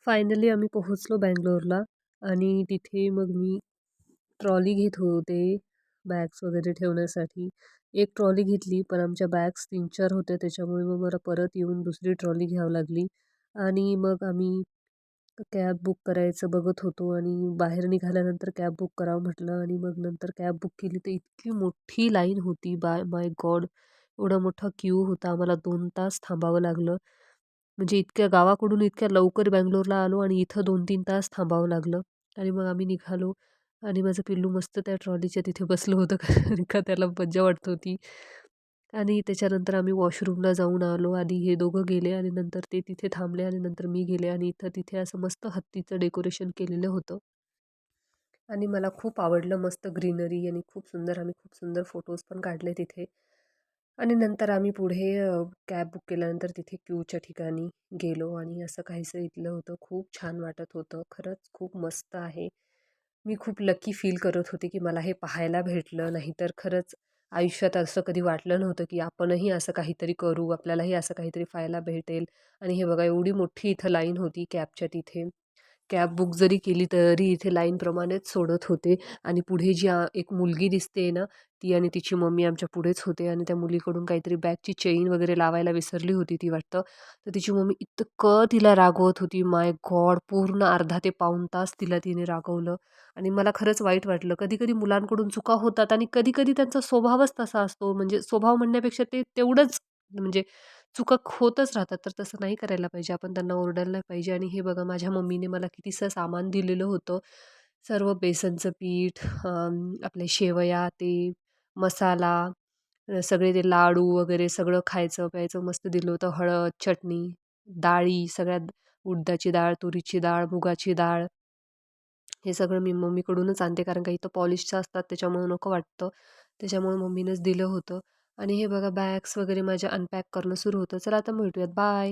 Finally आम्ही पोहोचलो बंगलोरला आणि तिथे मग मी ट्रॉली घेत होते बॅग्स वगैरे ठेवण्यासाठी. एक ट्रॉली घेतली, पण आमच्या बॅग्स 3-4 होत्या, त्याच्यामुळे मग मला परत येऊन दुसरी ट्रॉली घ्यावी लागली. आणि मग आम्ही कॅब बुक करायचं बघत होतो आणि बाहेर निघाल्यानंतर कॅब बुक करावं म्हटलं आणि मग नंतर कॅब बुक केली तर इतकी मोठी लाईन होती. बाय माय गॉड! एवढा मोठा क्यू होता. आम्हाला 2 तास थांबावं लागलं. म्हणजे इतक्या गावाकडून इतक्या लवकर बंगलोरला आलो आणि इथं 2-3 तास थांबावं लागलं. आणि मग आम्ही निघालो आणि माझं पिल्लू मस्त त्या ट्रॉलीच्या तिथे बसलं होतं कारण का त्याला मज्जा वाटत होती. आणि त्याच्यानंतर आम्ही वॉशरूमला जाऊन आलो. आधी हे दोघं गेले आणि नंतर ते तिथे थांबले आणि नंतर मी गेले आणि इथं तिथे असं मस्त हत्तीचं डेकोरेशन केलेलं होतं. आणि मला खूप आवडलं. मस्त ग्रीनरी आणि आम्ही खूप सुंदर फोटोज पण काढले तिथे. आणि नंतर आम्ही पुढे कॅब बुक केल्यानंतर तिथे क्यूच्या ठिकाणी गेलो आणि असं काहीसं इथलं होतं. खूप छान वाटत होतं. खरंच खूप मस्त आहे. मी खूप लकी फील करत होते, की मला हे पाहायला भेटलं. नाहीतर खरंच आयुष्यात असं कधी वाटलं नव्हतं, की आपणही असं काहीतरी करू, आपल्यालाही असं काहीतरी पाहायला भेटेल. आणि हे बघा एवढी मोठी इथं लाईन होती कॅबच्या तिथे. कॅब बुक जरी केली तरी इथे लाईनप्रमाणेच सोडत होते आणि पुढे जी एक मुलगी दिसते ना, ती आणि तिची मम्मी आमच्या पुढेच होते आणि त्या मुलीकडून काहीतरी बॅगची चेन वगैरे लावायला विसरली होती ती वाटतं. तर तिची मम्मी इतकं तिला रागवत होती, माय गॉड! पूर्ण अर्धा ते पाऊण तास तिने रागवलं आणि मला खरंच वाईट वाटलं. कधी-कधी मुलांकडून चुका होतात आणि कधी-कधी त्यांचा स्वभावच तसा असतो. म्हणजे स्वभाव म्हणण्यापेक्षा ते तेवढंच म्हणजे चुका होतच राहतात. तर तसं नाही करायला पाहिजे. आपण त्यांना ओरडायला नाही पाहिजे. आणि हे बघा माझ्या मम्मीने मला कितीसं सामान दिलेलं होतं. सर्व बेसनचं पीठ, आपले शेवया, ते मसाला, सगळे ते लाडू वगैरे सगळं खायचं प्यायचं मस्त दिलं होतं. हळद, चटणी, डाळी सगळ्यात उडदाची डाळ, तुरीची डाळ, मुगाची डाळ हे सगळं मी मम्मीकडूनच आणते कारण का इथं पॉलिशचं असतात त्याच्यामुळे नको वाटतं. त्याच्यामुळे मम्मीनंच दिलं होतं. आणि हे बघा बॅग्स वगैरे माझ्या अनपॅक करणं सुरू होतं. चला आता भेटूयात. बाय.